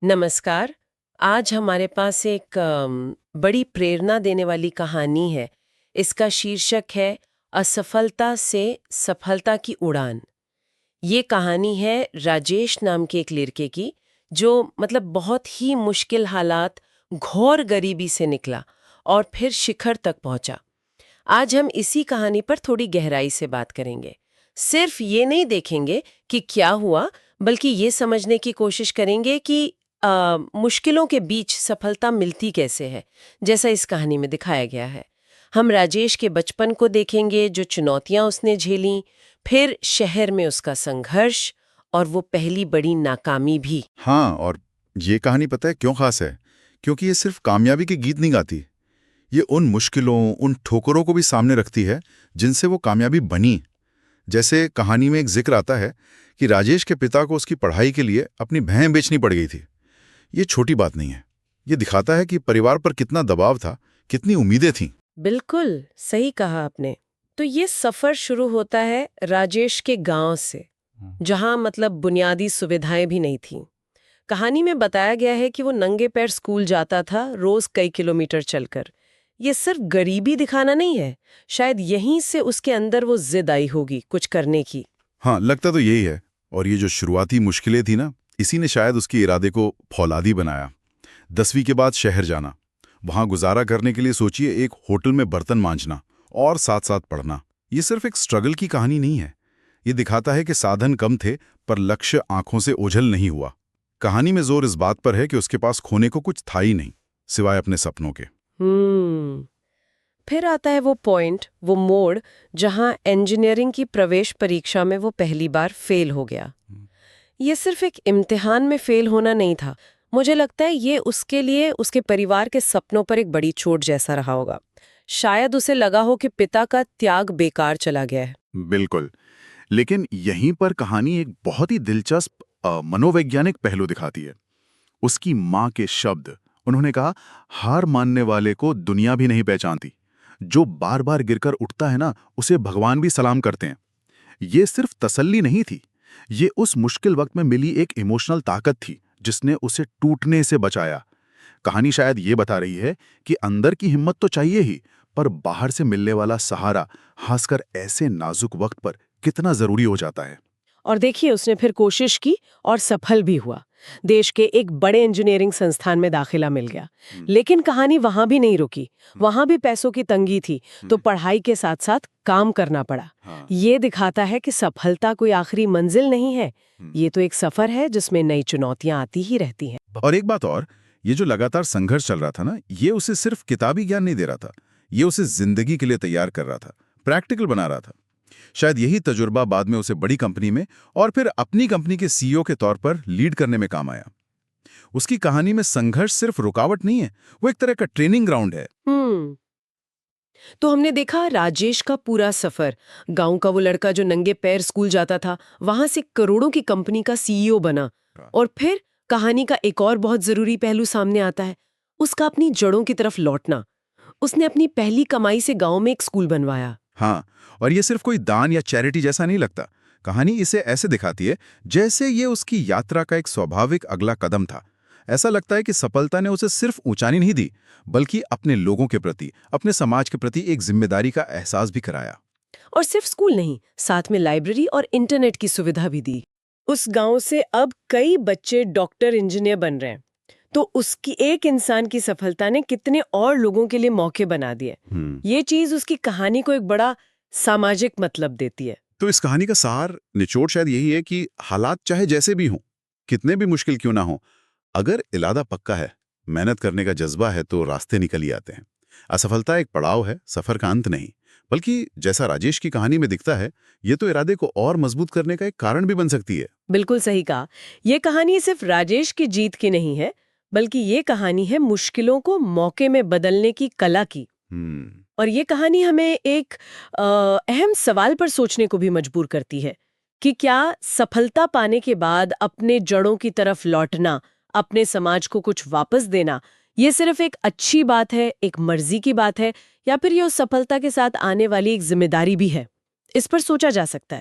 नमस्कार। आज हमारे पास एक बड़ी प्रेरणा देने वाली कहानी है। इसका शीर्षक है असफलता से सफलता की उड़ान। ये कहानी है राजेश नाम के एक लड़के की, जो बहुत ही मुश्किल हालात, घोर गरीबी से निकला और फिर शिखर तक पहुंचा। आज हम इसी कहानी पर थोड़ी गहराई से बात करेंगे। सिर्फ ये नहीं देखेंगे कि क्या हुआ, बल्कि ये समझने की कोशिश करेंगे कि मुश्किलों के बीच सफलता मिलती कैसे है, जैसा इस कहानी में दिखाया गया है। हम राजेश के बचपन को देखेंगे, जो चुनौतियां उसने झेलीं, फिर शहर में उसका संघर्ष और वो पहली बड़ी नाकामी भी। हाँ, और ये कहानी पता है क्यों खास है? क्योंकि ये सिर्फ कामयाबी के गीत नहीं गाती। ये उन मुश्किलों, उन ठोकरों को भी सामने रखती है जिनसे वो कामयाबी बनी। जैसे कहानी में एक जिक्र आता है कि राजेश के पिता को उसकी पढ़ाई के लिए अपनी भैं बेचनी पड़ गई थी। ये छोटी बात नहीं है। ये दिखाता है कि परिवार पर कितना दबाव था, कितनी उम्मीदें थीं। बिल्कुल सही कहा आपने। तो ये सफर शुरू होता है राजेश के गांव से, जहां बुनियादी सुविधाएं भी नहीं थीं। कहानी में बताया गया है कि वो नंगे पैर स्कूल जाता था, रोज कई किलोमीटर चलकर। ये सिर्फ गरीबी दिखाना नहीं है, शायद यहीं से उसके अंदर वो जिद आई होगी कुछ करने की। हाँ, लगता तो यही है। और ये जो शुरुआती मुश्किलें थी ना, इसी ने शायद उसके इरादे को फौलादी बनाया। 10वीं के बाद शहर जाना, वहां गुजारा करने के लिए सोचिए एक होटल में बर्तन मांजना और साथ साथ पढ़ना। ये सिर्फ एक स्ट्रगल की कहानी नहीं है। ये दिखाता है कि साधन कम थे पर लक्ष्य आंखों से ओझल नहीं हुआ। कहानी में जोर इस बात पर है कि उसके पास खोने को कुछ था ही नहीं सिवाय अपने सपनों के। फिर आता है वो पॉइंट, वो मोड़, जहां इंजीनियरिंग की प्रवेश परीक्षा में वो पहली बार फेल हो गया। ये सिर्फ एक इम्तिहान में फेल होना नहीं था। मुझे लगता है ये उसके लिए उसके परिवार के सपनों पर एक बड़ी चोट जैसा रहा होगा। शायद उसे लगा हो कि पिता का त्याग बेकार चला गया है। बिल्कुल। लेकिन यहीं पर कहानी एक बहुत ही दिलचस्प मनोवैज्ञानिक पहलू दिखाती है। उसकी माँ के शब्द, उन्होंने कहा, हार मानने वाले को दुनिया भी नहीं पहचानती। जो बार बार गिरकर उठता है ना, उसे भगवान भी सलाम करते हैं। ये सिर्फ तसल्ली नहीं थी, ये उस मुश्किल वक्त में मिली एक इमोशनल ताकत थी जिसने उसे टूटने से बचाया। कहानी शायद ये बता रही है कि अंदर की हिम्मत तो चाहिए ही, पर बाहर से मिलने वाला सहारा, खासकर ऐसे नाजुक वक्त पर, कितना जरूरी हो जाता है। और देखिए, उसने फिर कोशिश की और सफल भी हुआ। देश के एक बड़े इंजीनियरिंग संस्थान में दाखिला मिल गया। लेकिन कहानी वहां भी नहीं रुकी। वहां भी पैसों की तंगी थी, तो पढ़ाई के साथ साथ काम करना पड़ा। ये दिखाता है कि सफलता कोई आखिरी मंजिल नहीं है, ये तो एक सफर है जिसमें नई चुनौतियां आती ही रहती हैं। और एक बात और, ये जो लगातार संघर्ष चल रहा था ना, ये उसे सिर्फ किताबी ज्ञान नहीं दे रहा था, ये उसे जिंदगी के लिए तैयार कर रहा था, प्रैक्टिकल बना रहा था। शायद यही तजुर्बा बाद में उसे बड़ी कंपनी में और फिर अपनी कंपनी के सीईओ के तौर पर लीड करने में काम आया। उसकी कहानी में संघर्ष सिर्फ रुकावट नहीं है, वो एक तरह का ट्रेनिंग ग्राउंड है। तो हमने देखा राजेश का पूरा सफर। गांव का वो लड़का जो नंगे पैर स्कूल जाता था, वहां से करोड़ों की कंपनी का सीईओ बना। और फिर कहानी का एक और बहुत जरूरी पहलू सामने आता है, उसका अपनी जड़ों की तरफ लौटना। उसने अपनी पहली कमाई से गांव में एक स्कूल बनवाया। हाँ, और ये सिर्फ कोई दान या चैरिटी जैसा नहीं लगता। कहानी इसे ऐसे दिखाती है जैसे ये उसकी यात्रा का एक स्वाभाविक अगला कदम था। ऐसा लगता है कि सफलता ने उसे सिर्फ ऊंचाई नहीं दी, बल्कि अपने लोगों के प्रति, अपने समाज के प्रति एक जिम्मेदारी का एहसास भी कराया। और सिर्फ स्कूल नहीं, साथ में लाइब्रेरी और इंटरनेट की सुविधा भी दी। उस गांव से अब कई बच्चे डॉक्टर, इंजीनियर बन रहे हैं। तो उसकी एक इंसान की सफलता ने कितने और लोगों के लिए मौके बना दिए। ये चीज उसकी कहानी को एक बड़ा सामाजिक मतलब देती है। तो इस कहानी का सार, निचोड़ शायद यही है कि हालात चाहे जैसे भी हों, कितने भी मुश्किल क्यों ना हो, अगर इरादा पक्का है, मेहनत करने का जज्बा है, तो रास्ते निकल ही आते हैं। असफलता एक पड़ाव है, सफर का अंत नहीं। बल्कि जैसा राजेश की कहानी में दिखता है, ये तो इरादे को और मजबूत करने का एक कारण भी बन सकती है। बिल्कुल सही कहा। ये कहानी सिर्फ राजेश की जीत की नहीं है, बल्कि ये कहानी है मुश्किलों को मौके में बदलने की कला की। और ये कहानी हमें एक अहम सवाल पर सोचने को भी मजबूर करती है कि क्या सफलता पाने के बाद अपने जड़ों की तरफ लौटना, अपने समाज को कुछ वापस देना, ये सिर्फ एक अच्छी बात है, एक मर्जी की बात है, या फिर ये उस सफलता के साथ आने वाली एक जिम्मेदारी भी है। इस पर सोचा जा सकता है।